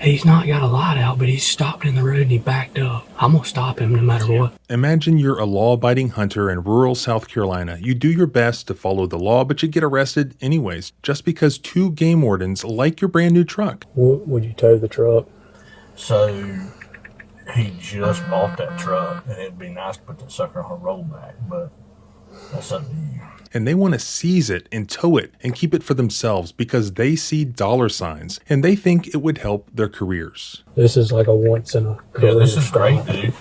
He's not got a light out, but he's stopped in the road and he backed up. I'm gonna stop him no matter what. Imagine you're a law-abiding hunter in rural South Carolina. You do your best to follow the law, but you get arrested anyways, just because two game wardens like your brand new truck. Would you tow the truck? So he just bought that truck, and it'd be nice to put that sucker on a rollback, but that's up to you. And they want to seize it and tow it and keep it for themselves because they see dollar signs and they think it would help their careers. This is like a once in a career. Yeah, this is great, dude.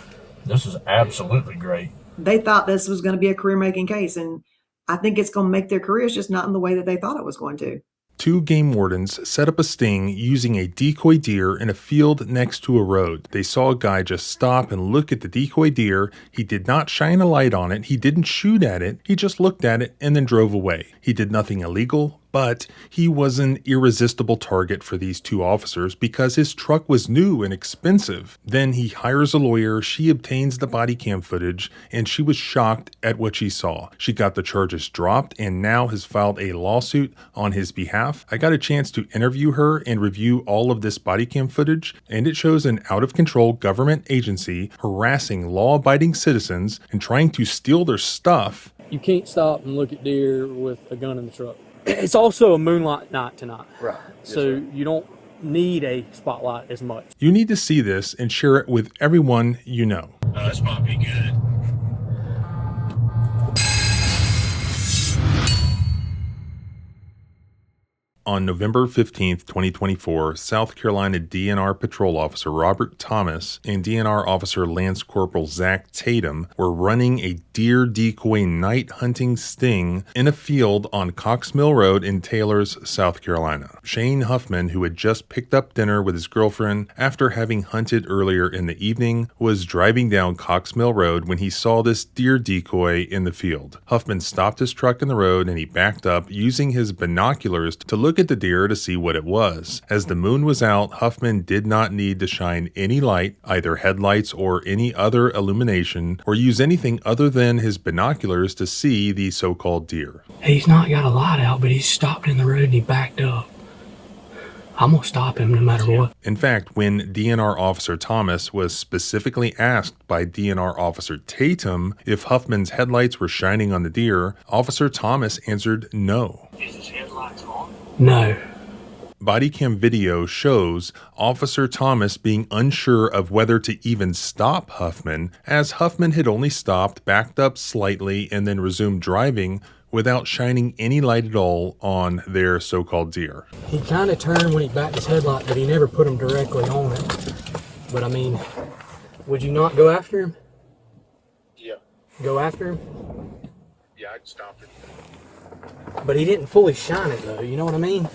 This is absolutely great. They thought this was going to be a career-making case, and I think it's going to make their careers, just not in the way that they thought it was going to. Two game wardens set up a sting using a decoy deer in a field next to a road. They saw a guy just stop and look at the decoy deer. He did not shine a light on it. He didn't shoot at it. He just looked at it and then drove away. He did nothing illegal, but he was an irresistible target for these two officers because his truck was new and expensive. Then he hires a lawyer, she obtains the body cam footage, and she was shocked at what she saw. She got the charges dropped and now has filed a lawsuit on his behalf. I got a chance to interview her and review all of this body cam footage, and it shows an out-of-control government agency harassing law-abiding citizens and trying to steal their stuff. You can't stop and look at deer with a gun in the truck. It's also a moonlight night tonight. Right. So you don't need a spotlight as much. You need to see this and share it with everyone you know. This might be good. On November 15th, 2024, South Carolina DNR Patrol Officer Robert Thomas and DNR Officer Lance Corporal Zach Tatum were running a deer decoy night hunting sting in a field on Cox Mill Road in Taylors, South Carolina. Shane Huffman, who had just picked up dinner with his girlfriend after having hunted earlier in the evening, was driving down Cox Mill Road when he saw this deer decoy in the field. Huffman stopped his truck in the road and he backed up using his binoculars to look at the deer to see what it was. As the moon was out, Huffman did not need to shine any light, either headlights or any other illumination, or use anything other than his binoculars to see the so-called deer. He's not got a light out, but he's stopped in the road and he backed up. I'm gonna stop him no matter what. In fact, when DNR Officer Thomas was specifically asked by DNR Officer Tatum if Huffman's headlights were shining on the deer, Officer Thomas answered no. Is his headlights on? No. Bodycam video shows Officer Thomas being unsure of whether to even stop Huffman, as Huffman had only stopped, backed up slightly, and then resumed driving without shining any light at all on their so-called deer. He kind of turned when he backed his headlight, but he never put them directly on it. But I mean, would you not go after him? Yeah. Go after him? Yeah, I'd stop it. But he didn't fully shine it though, you know what I mean?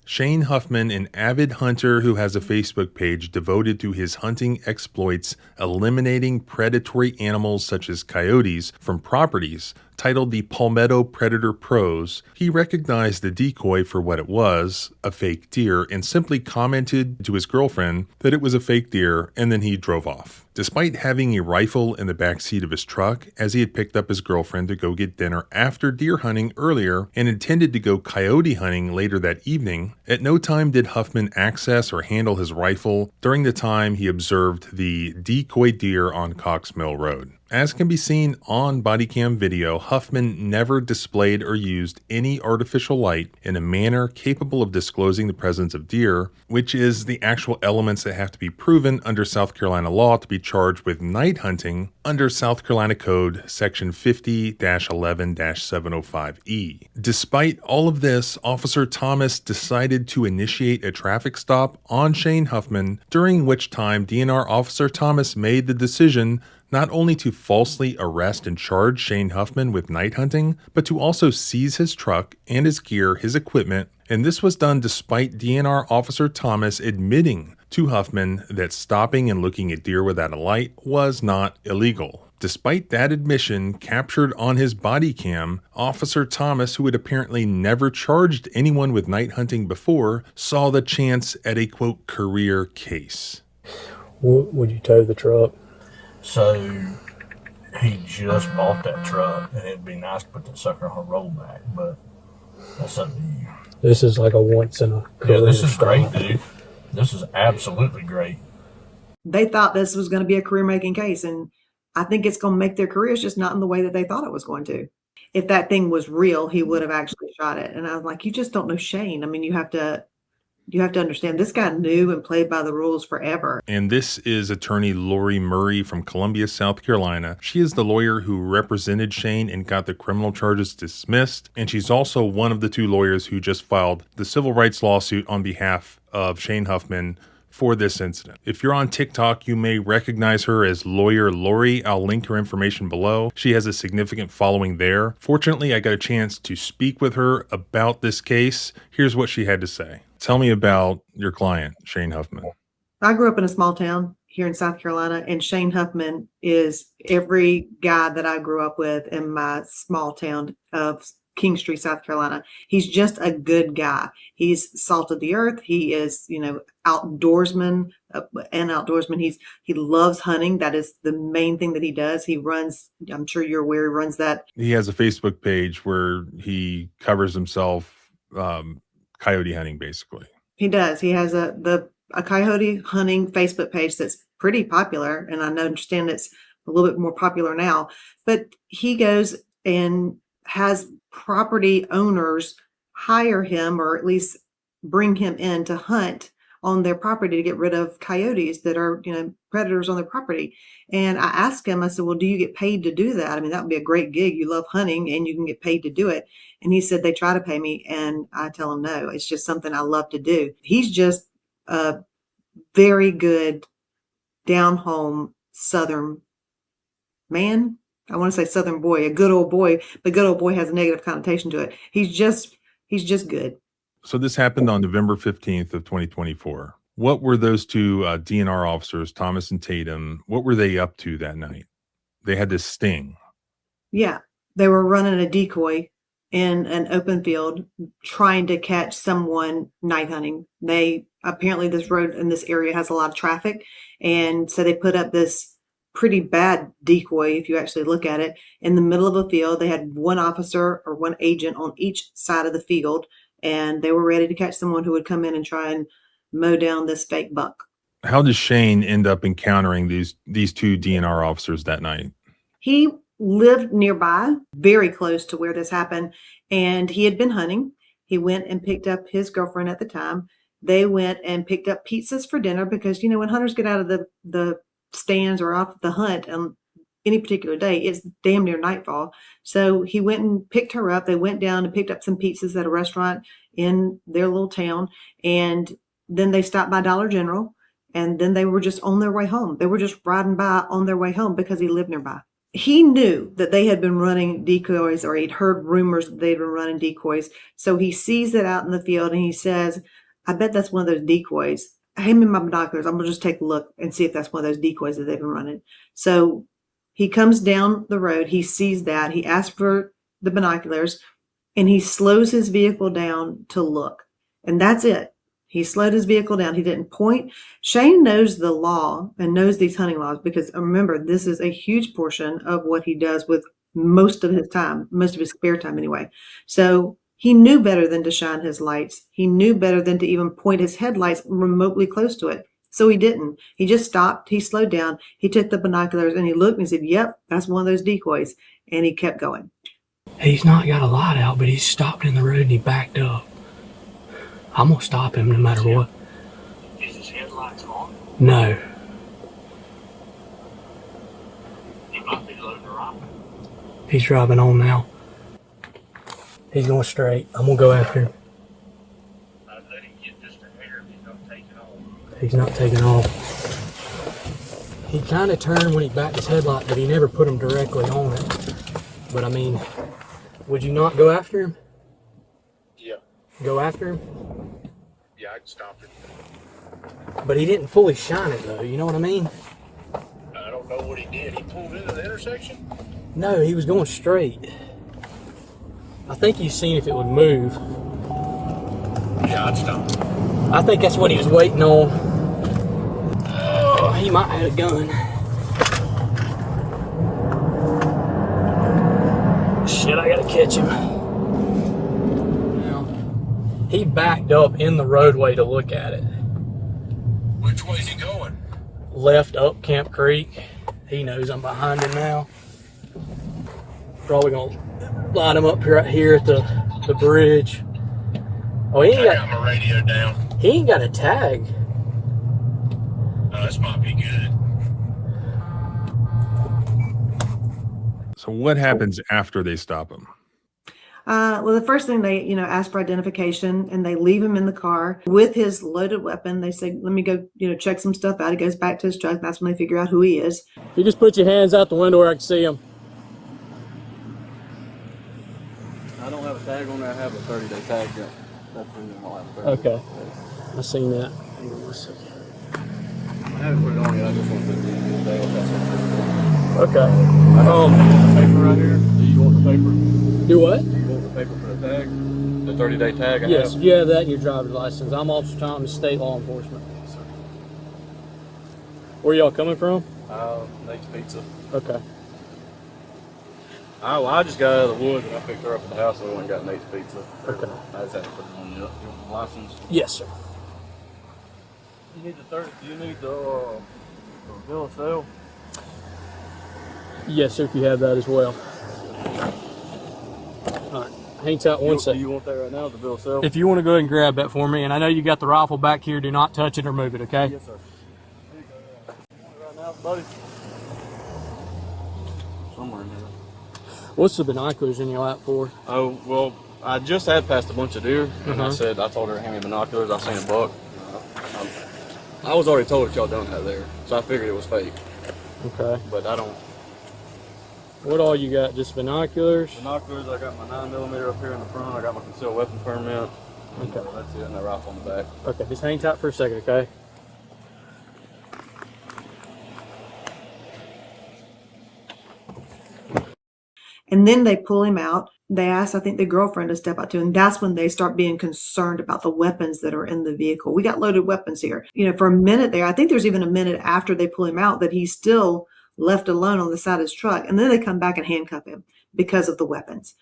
Shane Huffman, an avid hunter who has a Facebook page devoted to his hunting exploits, eliminating predatory animals such as coyotes from properties, titled the Palmetto Predator Pros, he recognized the decoy for what it was, a fake deer, and simply commented to his girlfriend that it was a fake deer, and then he drove off. Despite having a rifle in the back seat of his truck, as he had picked up his girlfriend to go get dinner after deer hunting earlier and intended to go coyote hunting later that evening, at no time did Huffman access or handle his rifle during the time he observed the decoy deer on Cox Mill Road. As can be seen on bodycam video, Huffman never displayed or used any artificial light in a manner capable of disclosing the presence of deer, which is the actual elements that have to be proven under South Carolina law to be charged with night hunting under South Carolina Code Section 50-11-705E. Despite all of this, Officer Thomas decided to initiate a traffic stop on Shane Huffman, during which time DNR Officer Thomas made the decision not only to falsely arrest and charge Shane Huffman with night hunting, but to also seize his truck and his gear, his equipment, and this was done despite DNR Officer Thomas admitting to Huffman that stopping and looking at deer without a light was not illegal. Despite that admission captured on his body cam, Officer Thomas, who had apparently never charged anyone with night hunting before, saw the chance at a, quote, career case. Would you tow the truck? So he just bought that truck, and it'd be nice to put that sucker on a rollback, but that's up to you. This is like a once in a career. Yeah, this is great, dude. This is absolutely great. They thought this was going to be a career-making case, and I think it's going to make their careers, just not in the way that they thought it was going to. If that thing was real, he would have actually shot it. And I was like, you just don't know Shane. I mean, you have to understand this guy knew and played by the rules forever. And this is attorney Lori Murray from Columbia, South Carolina. She is the lawyer who represented Shane and got the criminal charges dismissed. And she's also one of the two lawyers who just filed the civil rights lawsuit on behalf of Shane Huffman for this incident. If you're on TikTok, you may recognize her as Lawyer Lori. I'll link her information below. She has a significant following there. Fortunately, I got a chance to speak with her about this case. Here's what she had to say. Tell me about your client, Shane Huffman. I grew up in a small town here in South Carolina, and Shane Huffman is every guy that I grew up with in my small town of King Street, South Carolina. He's just a good guy. He's salt of the earth. He is, outdoorsman. He loves hunting. That is the main thing that he does. He runs, I'm sure you're aware, he runs that. He has a Facebook page where he covers himself coyote hunting, basically. He does. He has a coyote hunting Facebook page that's pretty popular, and I understand it's a little bit more popular now. But he goes and has property owners hire him, or at least bring him in to hunt on their property to get rid of coyotes that are, predators on their property. And I asked him, I said, well, do you get paid to do that? I mean, that would be a great gig. You love hunting and you can get paid to do it. And he said, they try to pay me. And I tell him, no, it's just something I love to do. He's just a very good down home Southern man. I want to say Southern boy, a good old boy, but good old boy has a negative connotation to it. He's just good. So this happened on November 15th of 2024. What were those two DNR officers, Thomas and Tatum, what were they up to that night? They had this sting. Yeah, they were running a decoy in an open field trying to catch someone night hunting. Apparently this road in this area has a lot of traffic, and so they put up this pretty bad decoy, if you actually look at it, in the middle of a field. They had one officer or one agent on each side of the field, and they were ready to catch someone who would come in and try and mow down this fake buck. How does Shane end up encountering these two DNR officers that night? He lived nearby, very close to where this happened, and he had been hunting. He went and picked up his girlfriend at the time. They went and picked up pizzas for dinner because, when hunters get out of the stands or off the hunt on any particular day, it's damn near nightfall. So he went and picked her up. They went down and picked up some pizzas at a restaurant in their little town. And then they stopped by Dollar General, and then they were just on their way home. They were just riding by on their way home because he lived nearby. He knew that they had been running decoys, or he'd heard rumors that they'd been running decoys. So he sees it out in the field and he says, I bet that's one of those decoys. Hand me my binoculars. I'm going to just take a look and see if that's one of those decoys that they've been running. So he comes down the road. He sees that. He asks for the binoculars, and he slows his vehicle down to look. And that's it. He slowed his vehicle down. He didn't point. Shane knows the law and knows these hunting laws because, remember, this is a huge portion of what he does with most of his time, most of his spare time anyway. So he knew better than to shine his lights. He knew better than to even point his headlights remotely close to it. So he didn't. He just stopped. He slowed down. He took the binoculars and he looked and he said, yep, that's one of those decoys. And he kept going. He's not got a light out, but he's stopped in the road and he backed up. I'm going to stop him no matter what. Is his headlights on? No. He might be loading her up. He's driving on now. He's going straight. I'm going to go after him. I'd let him get just a hair if he's not taking off. He's not taking off. He kind of turned when he backed his headlight, but he never put him directly on it. But I mean, would you not go after him? Yeah. Go after him? Yeah, I'd stop him. But he didn't fully shine it though, you know what I mean? I don't know what he did. He pulled into the intersection? No, he was going straight. I think he's seen if it would move. Yeah, I'd stop him. I think that's what he was waiting on. Oh, he might have a gun. Shit, I gotta catch him. Now, he backed up in the roadway to look at it. Which way is he going? Left up Camp Creek. He knows I'm behind him now. Probably gonna line him up right here at the bridge. Oh, he ain't I got my radio down. he ain't got a tag. Oh, this might be good. So what happens after they stop him? Well, the first thing they, ask for identification, and they leave him in the car with his loaded weapon. They say, "Let me go, check some stuff out." He goes back to his truck. That's when they figure out who he is. If you just put your hands out the window where I can see him. I don't have a tag on there. I have a 30-day tag. That's when I don't have a 30-day Okay. tag. I seen that. Hang on one second. I haven't put it on yet. I just want to do the Okay. I have the paper right here. Do you want the paper? Do what? Do you want the paper for the tag? The 30-day tag? Yes, you have that in your driver's license. I'm Officer Thomas, state law enforcement. Where y'all coming from? Nate's Pizza. Okay. I just got out of the woods and I picked her up at the house and we went and got Nate's Pizza. Okay. I just haven't put it on yet. You want the license? Yes, sir. You need the bill of sale? Yes, sir, if you have that as well. All right. Hang tight one Do second. you want that right now, the bill of sale? If you want to go ahead and grab that for me, and I know you got the rifle back here, do not touch it or move it, okay? Yes, sir. Here you go. Right now, buddy. Somewhere in there. What's the binoculars in your lap for? Oh, well, I just had passed a bunch of deer, and I told her to hand me binoculars. I seen a buck. I was already told that y'all don't have there, so I figured it was fake. Okay. But I don't. What all you got? Just binoculars? Binoculars, I got my 9mm up here in the front. I got my concealed weapon permit. Okay. That's it, and that rifle on the back. Okay, just hang tight for a second, okay? And then they pull him out. They ask, I think, the girlfriend to step out too. And that's when they start being concerned about the weapons that are in the vehicle. We got loaded weapons here. For a minute there, I think there's even a minute after they pull him out that he's still left alone on the side of his truck. And then they come back and handcuff him because of the weapons.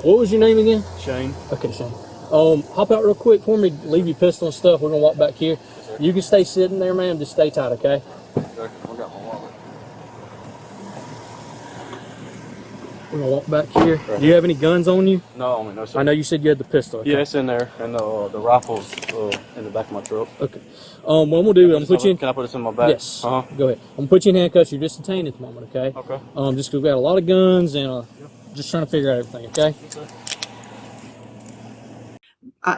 What was your name again? Shane. Okay, Shane. Hop out real quick for me. Leave your pistol and stuff. We're gonna walk back here. You can stay sitting there, ma'am. Just stay tight, okay? I got my wallet. We're gonna walk back here. Do you have any guns on you? No, no, sir. I know you said you had the pistol. Okay? Yeah, it's in there, and the rifle's in the back of my truck. Okay. What we'll do, I'm gonna put you in. Can I put this in my bag? Yes. Go ahead. I'm gonna put you in handcuffs. You're just detained at the moment, okay? Okay. Just 'cause we got a lot of guns and just trying to figure out everything, okay?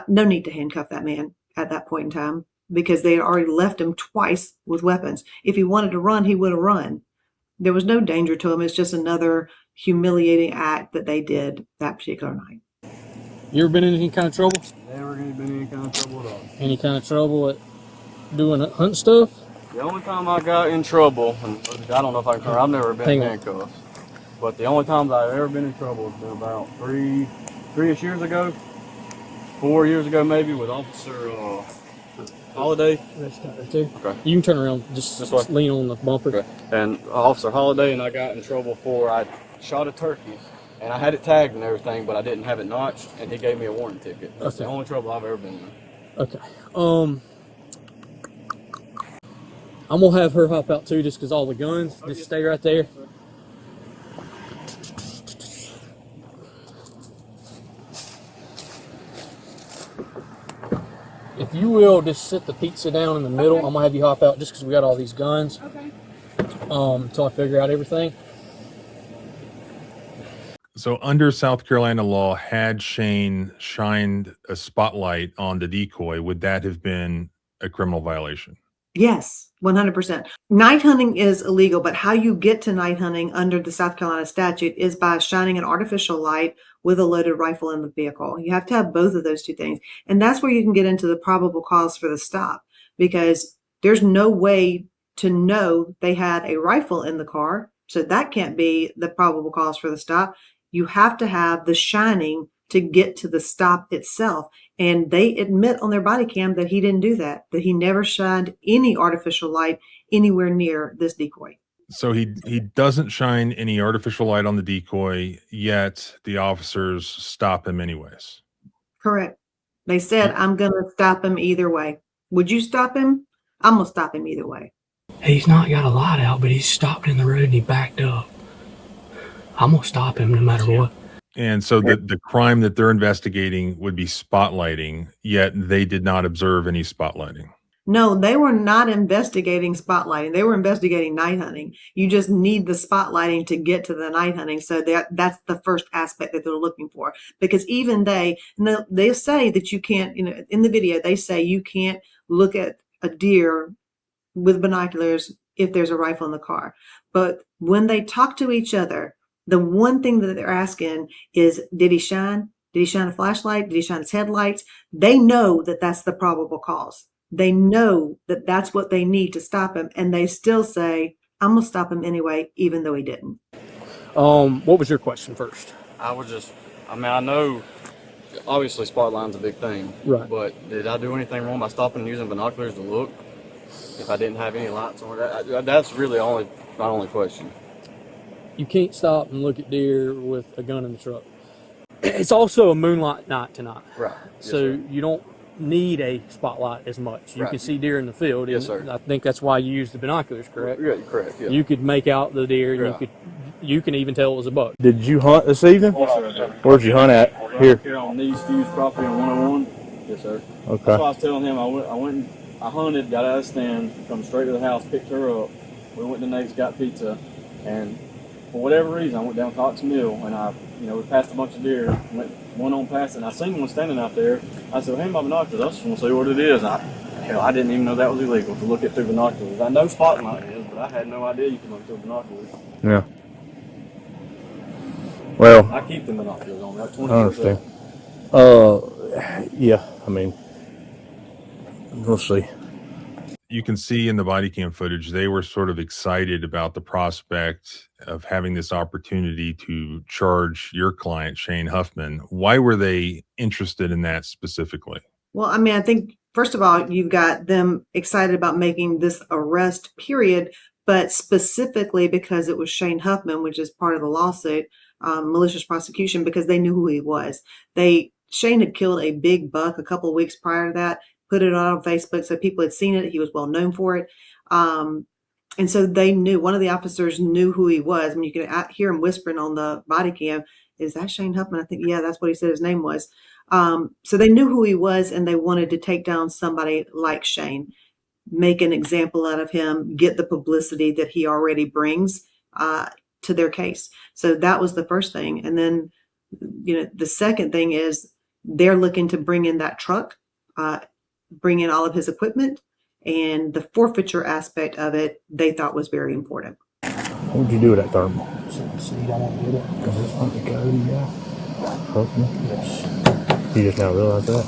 No need to handcuff that man at that point in time because they had already left him twice with weapons. If he wanted to run, he would have run. There was no danger to him. It's just another humiliating act that they did that particular night. You ever been in any kind of trouble? Never been in any kind of trouble at all. Any kind of trouble at doing hunt stuff? The only time I got in trouble, and I don't know if I can remember, I've never been handcuffed, but the only times I've ever been in trouble has been about three-ish years ago, 4 years ago maybe, with Officer Holiday. That's not right there. Okay. You can turn around. Just lean on the bumper. Okay. And Officer Holiday and I got in trouble for I shot a turkey, and I had it tagged and everything, but I didn't have it notched, and he gave me a warning ticket. That's the only trouble I've ever been in. Okay. I'm gonna have her hop out too, just because all the guns. Just stay right there. If you will, just sit the pizza down in the middle. I'm gonna have you hop out just because we got all these guns. Okay. Until I figure out everything. So under South Carolina law, had Shane shined a spotlight on the decoy, would that have been a criminal violation? Yes, 100%. Night hunting is illegal, but how you get to night hunting under the South Carolina statute is by shining an artificial light with a loaded rifle in the vehicle. You have to have both of those two things. And that's where you can get into the probable cause for the stop, because there's no way to know they had a rifle in the car. So that can't be the probable cause for the stop. You have to have the shining to get to the stop itself. And they admit on their body cam that he didn't do that he never shined any artificial light anywhere near this decoy. So he doesn't shine any artificial light on the decoy, yet the officers stop him anyways. Correct. They said, I'm going to stop him either way. Would you stop him? I'm going to stop him either way. He's not got a light out, but he's stopped in the road and he backed up. I'm going to stop him no matter what. And so the crime that they're investigating would be spotlighting, yet they did not observe any spotlighting. No, they were not investigating spotlighting. They were investigating night hunting. You just need the spotlighting to get to the night hunting. So that's the first aspect that they're looking for. Because even they say that you can't, in the video, they say you can't look at a deer with binoculars if there's a rifle in the car. But when they talk to each other, the one thing that they're asking is, did he shine? Did he shine a flashlight? Did he shine his headlights? They know that that's the probable cause. They know that that's what they need to stop him. And they still say, I'm going to stop him anyway, even though he didn't. What was your question first? I know obviously spotlight's a big thing. Right. But did I do anything wrong by stopping and using binoculars to look? If I didn't have any lights on, that's really my only question. You can't stop and look at deer with a gun in the truck. It's also a moonlight night tonight. Right. So you don't need a spotlight as much. You can see deer in the field. Yes, sir. I think that's why you use the binoculars, correct? Yeah, correct. Yeah. You could make out the deer, and you can even tell it was a buck. Did you hunt this evening? Yes, sir. Where'd you hunt at? Here on these Fuse property on 101. Yes, sir. Okay. That's why I was telling him I hunted, got out of the stand, come straight to the house, picked her up. We went to Nate's, got pizza, and for whatever reason, I went down Cox Mill, and we passed a bunch of deer, went one on past, and I seen one standing out there. I said, "Hey, my binoculars, I just want to see what it is." I didn't even know that was illegal to look at through binoculars. I know spotlight is, but I had no idea you could look through binoculars. Yeah. Well, I keep them binoculars on, like 20%. I understand. Yeah, we'll see. You can see in the body cam footage, they were sort of excited about the prospect of having this opportunity to charge your client, Shane Huffman. Why were they interested in that specifically? Well, I think, first of all, you've got them excited about making this arrest, period, but specifically because it was Shane Huffman, which is part of the lawsuit, malicious prosecution, because they knew who he was. Shane had killed a big buck a couple of weeks prior to that, put it on Facebook so people had seen it. He was well known for it. And so they knew, one of the officers knew who he was. You can hear him whispering on the body cam, "Is that Shane Huffman?" I think, yeah, that's what he said his name was. So they knew who he was, and they wanted to take down somebody like Shane, make an example out of him, get the publicity that he already brings to their case. So that was the first thing. And then, the second thing is they're looking to bring in that truck, bring in all of his equipment, and the forfeiture aspect of it they thought was very important. What would you do with that thermal? See, I won't get it. Because it's on the Decoding, Yes. You just now realize that?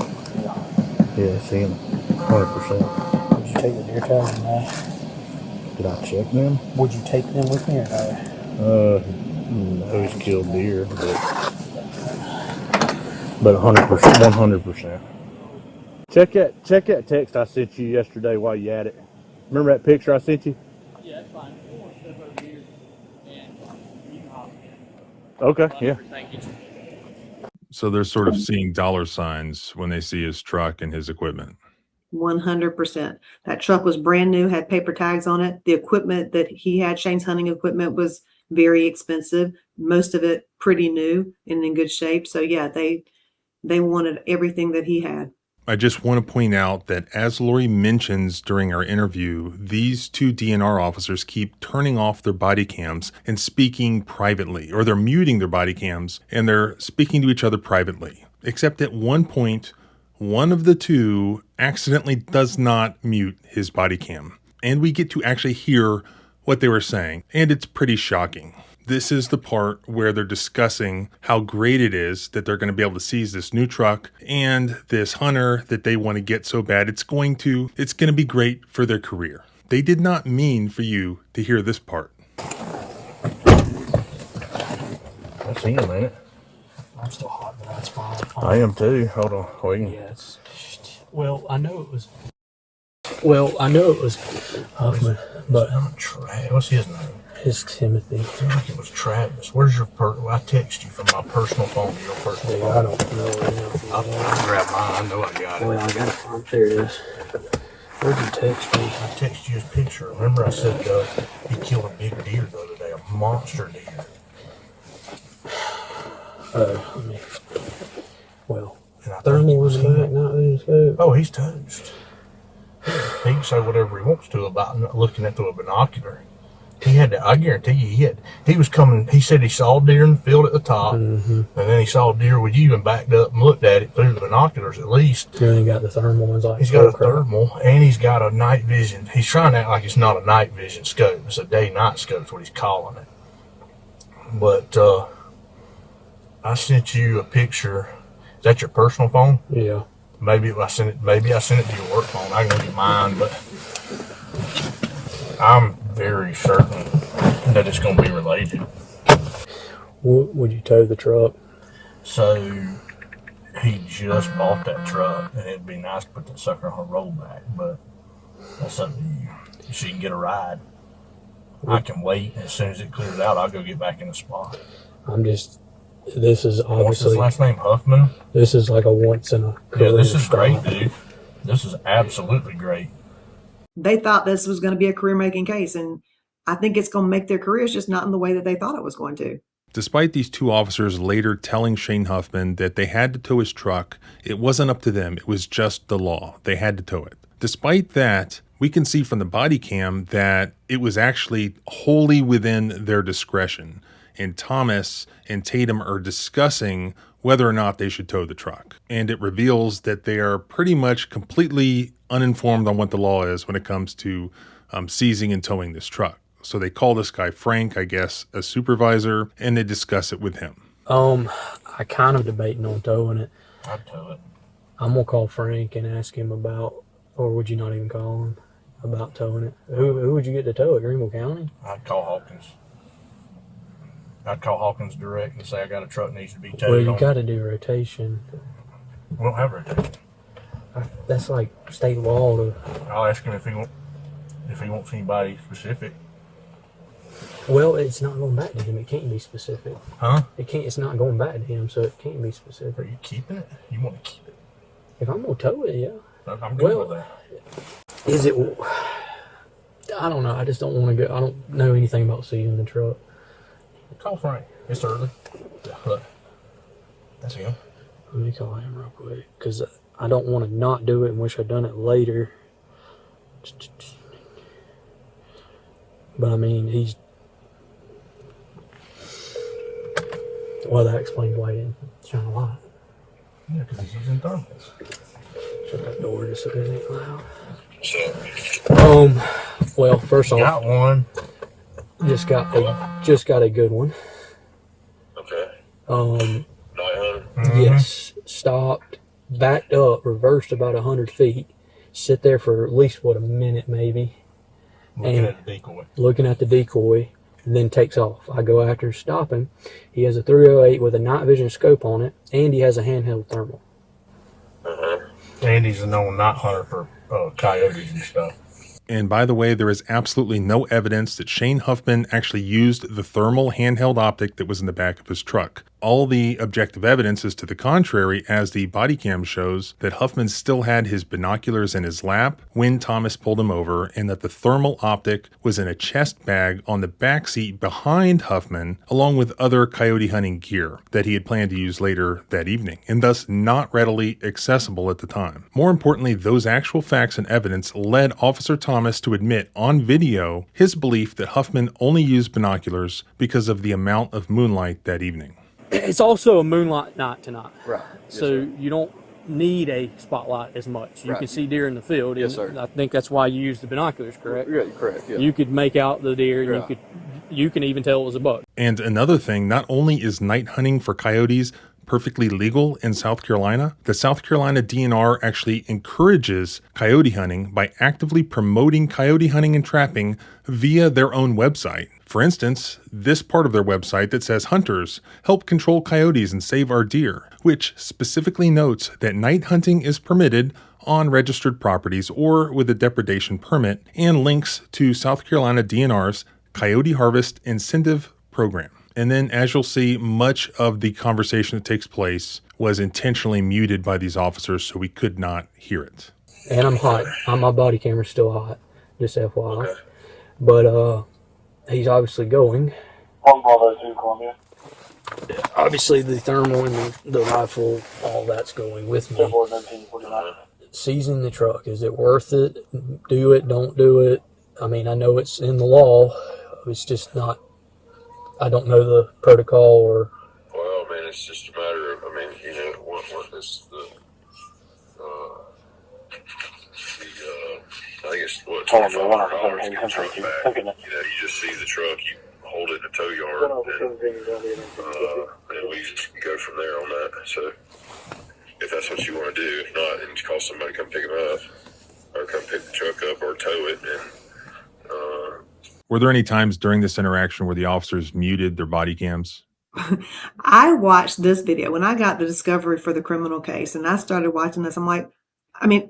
Yeah, see him. 100%. Would you take the deer tags and that? Did I check them? Would you take them with me or no? No, he's killed deer, but 100%, 100%. Check that text I sent you yesterday while you at it. Remember that picture I sent you? Yeah, that's fine. We'll want to step over here and you can hop in. Okay, yeah. Thank you. So they're sort of seeing dollar signs when they see his truck and his equipment. 100%. That truck was brand new, had paper tags on it. The equipment that he had, Shane's hunting equipment, was very expensive. Most of it pretty new and in good shape. So yeah, they wanted everything that he had. I just want to point out that as Lori mentions during our interview, these two DNR officers keep turning off their body cams and speaking privately, or they're muting their body cams and they're speaking to each other privately. Except at one point, one of the two accidentally does not mute his body cam. And we get to actually hear what they were saying. And it's pretty shocking. This is the part where they're discussing how great it is that they're going to be able to seize this new truck and this hunter that they want to get so bad. It's going to be great for their career. They did not mean for you to hear this part. I seen him, ain't it? I'm still hot, but that's fine. I am too. Hold on. Wait. Yeah, well, I know it was. Well, I know it was Huffman, but Not Travis. What's his name? it's Timothy. I feel like it was Travis. Where's your I text you from my personal phone to your personal Yeah, I phone. don't know right now. I'll grab mine. I know I got it. Well, I got it. There it is. Where'd you text me? I texted you his picture. Remember I said he killed a big deer the other day, a monster deer. Well, And I think thermal it was him. back, not in his scope. Oh, he's toast. He can say whatever he wants to about not looking at through a binocular. He had to, I guarantee you, he was coming, he said he saw deer in the field at the top, and then he saw deer with you and backed up and looked at it through the binoculars at least. Then he got the thermal ones like He's got a crap. thermal, and he's got a night vision. He's trying to act like it's not a night vision scope. It's a day-night scope is what he's calling it. But I sent you a picture. Is that your personal phone? Yeah. Maybe I sent it to your work phone. I can look at mine, but I'm very certain that it's going to be related. Would you tow the truck? So he just bought that truck, and it'd be nice to put that sucker on a rollback, but that's up to you. She can get a ride. I can wait, and as soon as it clears out, I'll go get back in the spot. This is What's his obviously, last name? Huffman? this is like a once in a career Yeah, this is stop. great, dude. This is absolutely great. They thought this was going to be a career-making case, and I think it's going to make their careers, just not in the way that they thought it was going to. Despite these two officers later telling Shane Huffman that they had to tow his truck, it wasn't up to them. It was just the law. They had to tow it. Despite that, we can see from the body cam that it was actually wholly within their discretion. And Thomas and Tatum are discussing whether or not they should tow the truck. And it reveals that they are pretty much completely uninformed on what the law is when it comes to seizing and towing this truck. So they call this guy Frank, I guess, a supervisor, and they discuss it with him. I kind of debating on towing it. I'd tow it. I'm gonna call Frank and ask him about, or would you not even call him about towing it? Who would you get to tow it? Greenville County? I'd call Hawkins. I'd call Hawkins direct and say I got a truck that needs to be towed. Well, you got to do rotation. We don't have rotation. That's like state law to. I'll ask him if he wants anybody specific. Well, it's not going back to him. It can't be specific. Huh? It's not going back to him, so it can't be Are specific. you keeping it? You want to keep it? If I'm gonna tow it, yeah. I'm good Well, with that. Is it? I don't know. I just don't want to go. I don't know anything about seizing the truck. Call Frank. It's early. Look, that's him. Let me call him real quick because I don't want to not do it and wish I'd done it later. But I mean, he's. Well, that explains why he didn't shine a light. Yeah, because he's using thermals. Shut that door just so it isn't loud. Well, first off, Got one. just got a good one. Okay. 900. Mm-hmm. Yes, stopped, backed up, reversed about 100 feet, sit there for at least a minute maybe, Looking at the decoy. looking at the decoy, and then takes off. I go after stopping. He has a 308 with a night vision scope on it, and he has a handheld thermal. And he's a known night hunter for coyotes and stuff. And by the way, there is absolutely no evidence that Shane Huffman actually used the thermal handheld optic that was in the back of his truck. All the objective evidence is to the contrary, as the body cam shows that Huffman still had his binoculars in his lap when Thomas pulled him over, and that the thermal optic was in a chest bag on the back seat behind Huffman, along with other coyote hunting gear that he had planned to use later that evening, and thus not readily accessible at the time. More importantly, those actual facts and evidence led Officer Thomas to admit on video his belief that Huffman only used binoculars because of the amount of moonlight that evening. It's also a moonlight night tonight. Right. So you don't need a spotlight as much. You Right. can see deer in the field. Yes, and sir. I think that's why you use the binoculars, correct? Yeah, correct. Yeah. You could make out the deer, and Yeah. you can even tell it was a buck. And another thing, not only is night hunting for coyotes perfectly legal in South Carolina, the South Carolina DNR actually encourages coyote hunting by actively promoting coyote hunting and trapping via their own website. For instance, this part of their website that says hunters help control coyotes and save our deer, which specifically notes that night hunting is permitted on registered properties or with a depredation permit, and links to South Carolina DNR's Coyote Harvest Incentive Program. And then, as you'll see, much of the conversation that takes place was intentionally muted by these officers, so we could not hear it. And I'm hot. My body camera's still hot, just FYI. Okay. But he's obviously going. Obviously, the thermal and the rifle, all that's going with me. Seizing the truck, is it worth it? Do it, don't do it. I mean, I know it's in the law. It's just not, I don't know the protocol or. Well, I mean, it's just a matter of, what is I think it's what $25 to get the truck back. You just see the truck, you hold it in a tow yard, and we just go from there on that. So, if that's what you want to do, if not, then just call somebody to come pick them up, or come pick the truck up, or tow it. And were there any times during this interaction where the officers muted their body cams? I watched this video when I got the discovery for the criminal case, and I started watching this. I'm like,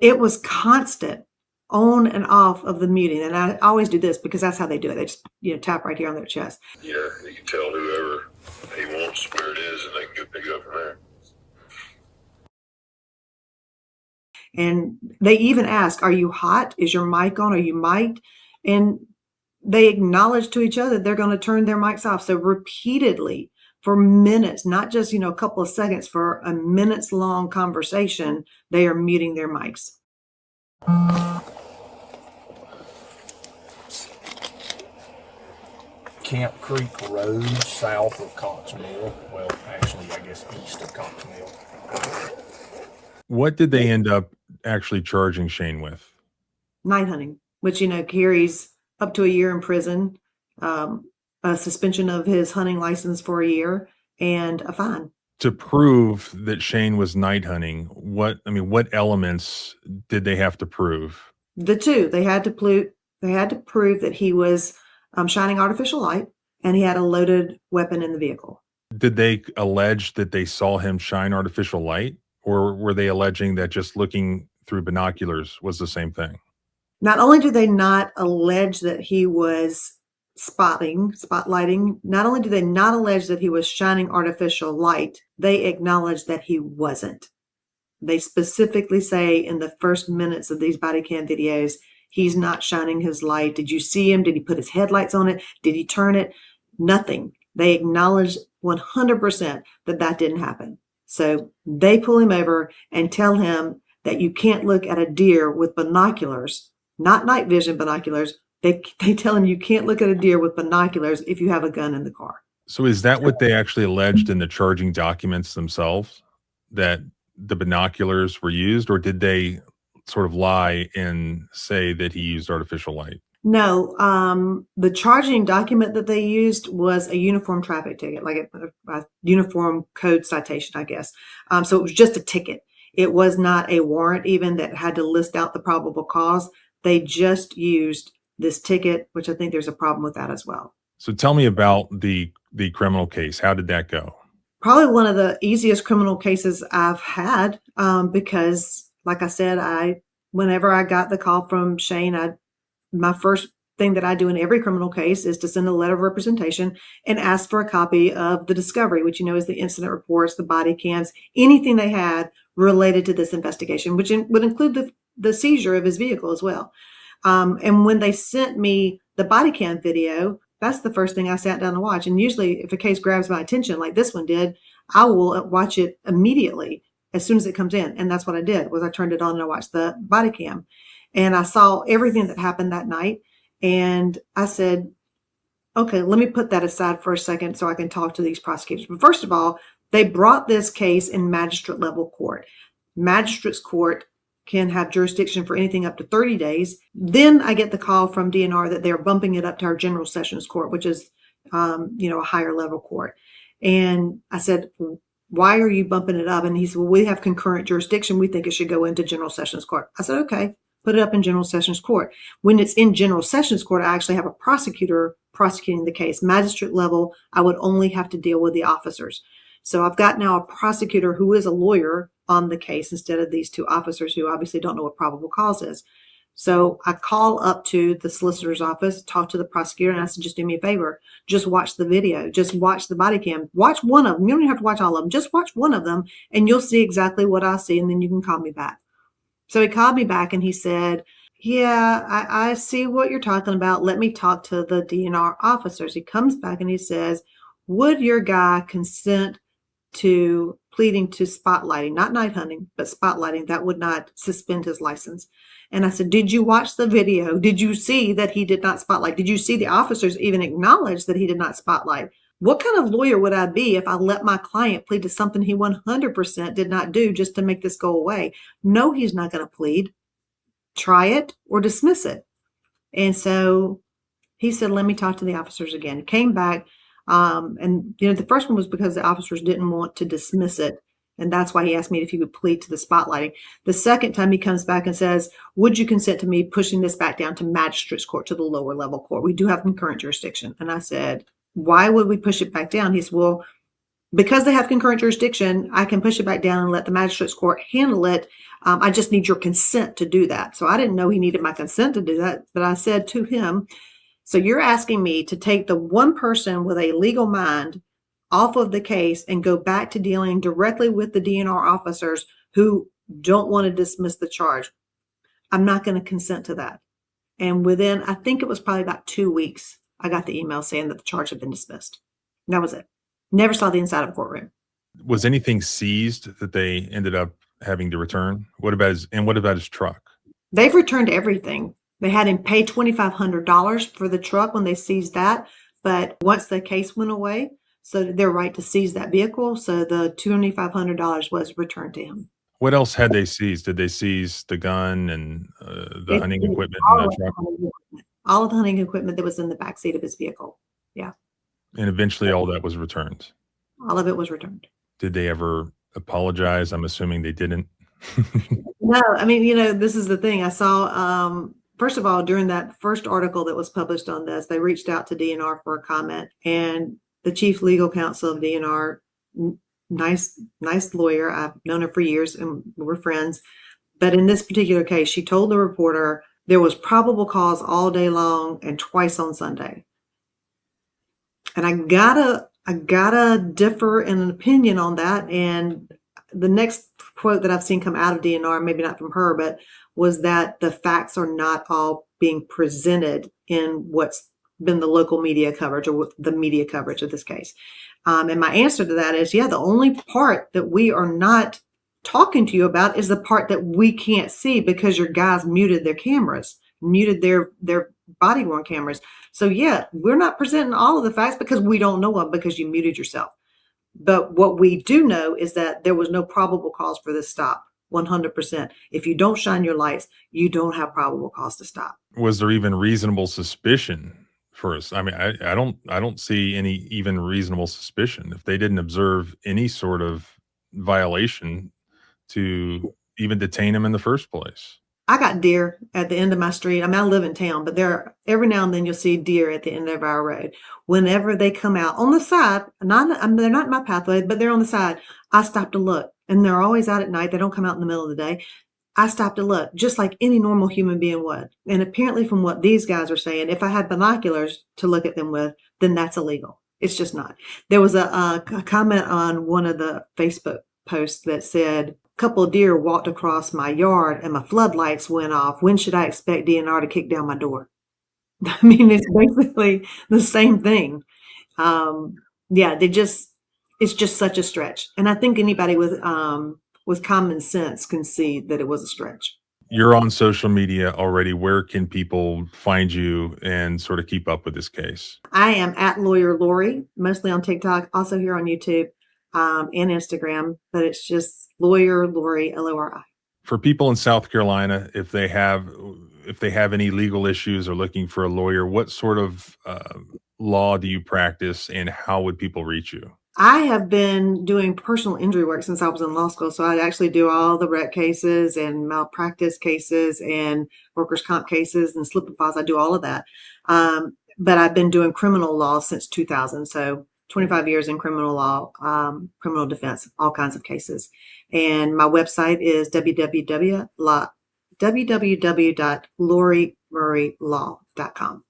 it was constant on and off of the muting. And I always do this because that's how they do it. They just, tap right here on their chest. you can tell whoever he wants where it is, and they can go pick it up from there. And they even ask, are you hot? Is your mic on? Are you mic'd? And they acknowledge to each other they're going to turn their mics off. So repeatedly for minutes, not just, a couple of seconds, for a minutes long conversation, they are muting their mics. Camp Creek Road, south of Cox Mill. Well, actually, I guess east of Cox Mill. What did they end up actually charging Shane with? Night hunting, which, carries up to a year in prison, a suspension of his hunting license for a year, and a fine. To prove that Shane was night hunting, what elements did they have to prove? The two, they had to prove that he was shining artificial light, and he had a loaded weapon in the vehicle. Did they allege that they saw him shine artificial light, or were they alleging that just looking through binoculars was the same thing? Not only do they not allege that he was spotlighting, not only do they not allege that he was shining artificial light, they acknowledge that he wasn't. They specifically say in the first minutes of these body cam videos, he's not shining his light. Did you see him? Did he put his headlights on it? Did he turn it? Nothing. They acknowledge 100% that didn't happen. So they pull him over and tell him that you can't look at a deer with binoculars, not night vision binoculars. They tell him you can't look at a deer with binoculars if you have a gun in the car. So is that what they actually alleged in the charging documents themselves, that the binoculars were used, or did they sort of lie and say that he used artificial light? No, the charging document that they used was a uniform traffic ticket, like a uniform code citation, I guess. So it was just a ticket. It was not a warrant even that had to list out the probable cause. They just used this ticket, which I think there's a problem with that as well. So tell me about the criminal case. How did that go? Probably one of the easiest criminal cases I've had, because like I said, whenever I got the call from Shane, my first thing that I do in every criminal case is to send a letter of representation and ask for a copy of the discovery, which, is the incident reports, the body cams, anything they had related to this investigation, which would include the seizure of his vehicle as well. And when they sent me the body cam video, that's the first thing I sat down to watch. And usually if a case grabs my attention like this one did, I will watch it immediately as soon as it comes in. And that's what I did, was I turned it on and I watched the body cam. And I saw everything that happened that night. And I said, okay, let me put that aside for a second so I can talk to these prosecutors. But first of all, they brought this case in magistrate level court. Magistrate's court can have jurisdiction for anything up to 30 days. Then I get the call from DNR that they're bumping it up to our general sessions court, which is, a higher level court. And I said, why are you bumping it up? And he said, well, we have concurrent jurisdiction. We think it should go into general sessions court. I said, okay, put it up in general sessions court. When it's in general sessions court, I actually have a prosecutor prosecuting the case. Magistrate level, I would only have to deal with the officers. So I've got now a prosecutor who is a lawyer on the case instead of these two officers who obviously don't know what probable cause is. So I call up to the solicitor's office, talk to the prosecutor, and I said, just do me a favor. Just watch the video. Just watch the body cam. Watch one of them. You don't even have to watch all of them. Just watch one of them, and you'll see exactly what I see, and then you can call me back. So he called me back, and he said, yeah, I see what you're talking about. Let me talk to the DNR officers. He comes back, and he says, would your guy consent to pleading to spotlighting, not night hunting, but spotlighting? That would not suspend his license. And I said, did you watch the video? Did you see that he did not spotlight? Did you see the officers even acknowledge that he did not spotlight? What kind of lawyer would I be if I let my client plead to something he 100% did not do just to make this go away? No, he's not going to plead. Try it or dismiss it. And so he said, let me talk to the officers again. Came back. And the first one was because the officers didn't want to dismiss it. And that's why he asked me if he would plead to the spotlighting. The second time he comes back and says, would you consent to me pushing this back down to magistrate's court, to the lower level court? We do have concurrent jurisdiction. And I said, why would we push it back down? He said, well, because they have concurrent jurisdiction, I can push it back down and let the magistrate's court handle it. I just need your consent to do that. So I didn't know he needed my consent to do that. But I said to him, so you're asking me to take the one person with a legal mind off of the case and go back to dealing directly with the DNR officers who don't want to dismiss the charge. I'm not going to consent to that. And within, I think it was probably about 2 weeks, I got the email saying that the charge had been dismissed. And that was it. Never saw the inside of a courtroom. Was anything seized that they ended up having to return? What about his truck? They've returned everything. They had him pay $2,500 for the truck when they seized that. But once the case went away, so their right to seize that vehicle, so the $2,500 was returned to him. What else had they seized? Did they seize the gun and the hunting equipment in that truck? All of the hunting equipment that was in the backseat of his vehicle. Yeah. And eventually all that was returned. All of it was returned. Did they ever apologize? I'm assuming they didn't. No, I mean, this is the thing. I saw, first of all, during that first article that was published on this, they reached out to DNR for a comment, and the chief legal counsel of DNR, nice lawyer. I've known her for years and we're friends. But in this particular case, she told the reporter there was probable cause all day long and twice on Sunday. And I gotta differ in an opinion on that. And the next quote that I've seen come out of DNR, maybe not from her, but was that the facts are not all being presented in what's been the local media coverage or the media coverage of this case. And my answer to that is, yeah, the only part that we are not talking to you about is the part that we can't see because your guys muted their cameras, muted their body worn cameras. So yeah, we're not presenting all of the facts because we don't know them because you muted yourself. But what we do know is that there was no probable cause for this stop. 100%. If you don't shine your lights, you don't have probable cause to stop. Was there even reasonable suspicion for us? I mean, I don't see any even reasonable suspicion if they didn't observe any sort of violation to even detain him in the first place. I got deer at the end of my street. I mean, I live in town, but every now and then you'll see deer at the end of our road. Whenever they come out on the side, they're not in my pathway, but they're on the side. I stop to look, and they're always out at night. They don't come out in the middle of the day. I stop to look, just like any normal human being would. And apparently from what these guys are saying, if I had binoculars to look at them with, then that's illegal. It's just not. There was a comment on one of the Facebook posts that said, couple of deer walked across my yard and my floodlights went off. When should I expect DNR to kick down my door? I mean, it's basically the same thing. Yeah, it's just such a stretch. And I think anybody with common sense can see that it was a stretch. You're on social media already. Where can people find you and sort of keep up with this case? I am at Lawyer Lori, mostly on TikTok, also here on YouTube. And Instagram, but it's just Lawyer Lori, Lori. For people in South Carolina, if they have any legal issues or looking for a lawyer, what sort of law do you practice, and how would people reach you? I have been doing personal injury work since I was in law school, so I actually do all the wreck cases and malpractice cases and workers' comp cases and slip and falls. I do all of that, but I've been doing criminal law since 2000, so 25 years in criminal law, criminal defense, all kinds of cases. And my website is www.lorymurraylaw.com.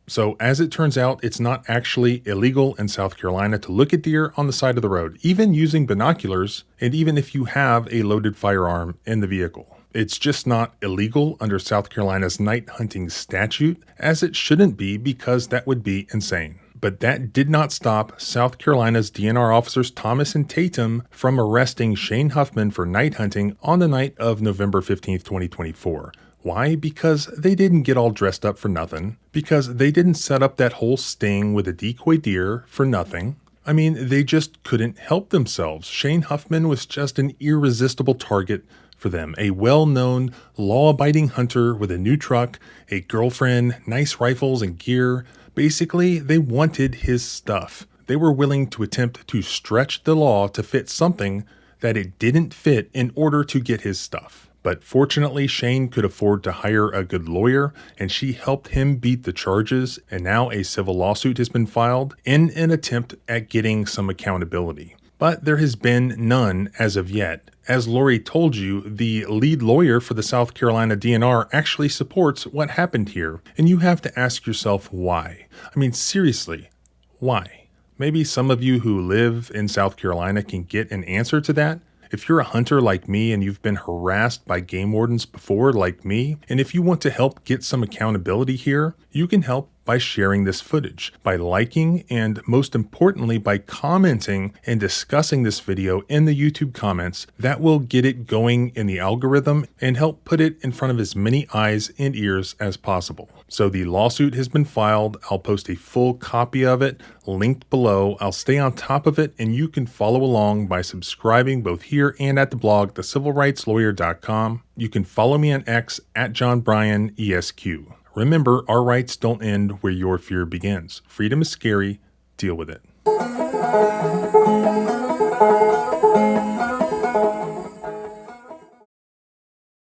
So, as it turns out, it's not actually illegal in South Carolina to look at deer on the side of the road, even using binoculars, and even if you have a loaded firearm in the vehicle. It's just not illegal under South Carolina's night hunting statute, as it shouldn't be because that would be insane. But that did not stop South Carolina's DNR officers Thomas and Tatum from arresting Shane Huffman for night hunting on the night of November 15th, 2024. Why? Because they didn't get all dressed up for nothing. Because they didn't set up that whole sting with a decoy deer for nothing. I mean, they just couldn't help themselves. Shane Huffman was just an irresistible target for them. A well-known, law-abiding hunter with a new truck, a girlfriend, nice rifles and gear. Basically, they wanted his stuff. They were willing to attempt to stretch the law to fit something that it didn't fit in order to get his stuff. But fortunately, Shane could afford to hire a good lawyer, and she helped him beat the charges, and now a civil lawsuit has been filed in an attempt at getting some accountability. But there has been none as of yet. As Lori told you, the lead lawyer for the South Carolina DNR actually supports what happened here, and you have to ask yourself why. I mean, seriously, why? Maybe some of you who live in South Carolina can get an answer to that. If you're a hunter like me and you've been harassed by game wardens before like me, and if you want to help get some accountability here, you can help by sharing this footage, by liking, and most importantly, by commenting and discussing this video in the YouTube comments. That will get it going in the algorithm and help put it in front of as many eyes and ears as possible. So the lawsuit has been filed. I'll post a full copy of it linked below. I'll stay on top of it, and you can follow along by subscribing both here and at the blog, thecivilrightslawyer.com. You can follow me on X at JohnBryanESQ. Remember, our rights don't end where your fear begins. Freedom is scary. Deal with it.